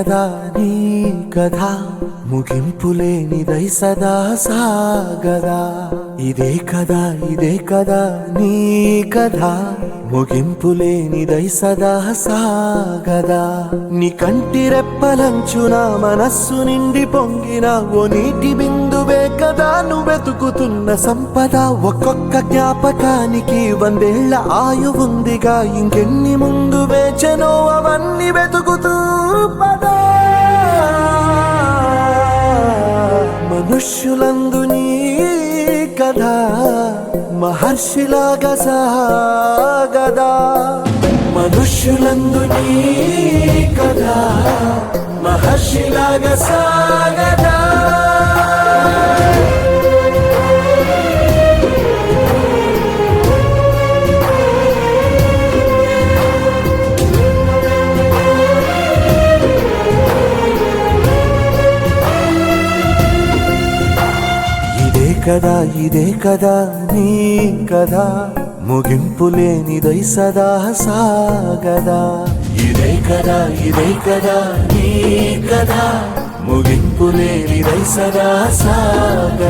కదా నీ కథ ముగింపులేనిదై సదా సాగదా ఇదే కదా నీ కథ ముగింపులేనిదై సదా సాగదా నీ కంటి రెప్పలంచున మనస్సు నిండి పొంగిన ఓ నీటి బిందువే కదా నువ్వెతుకుతున్న సంపద ఒక్కొక్క జ్ఞాపకానికి 100 ఏళ్ల ఆయువుందిగా ఇంకెన్ని ముందు వేచనో అవన్నీ వెతుకుతూ పదా మనుష్యులందు నీ కథ మహర్షిలాగా సాగదా మనుష్యులందు నీ కథ మహర్షిలాగా సాగదా ఇదే కదా నీ కథ ముగింపులేనిదై సదా సాగదా ఇదే కదా నీ కథ ముగింపులేనిదై సదా సాగదా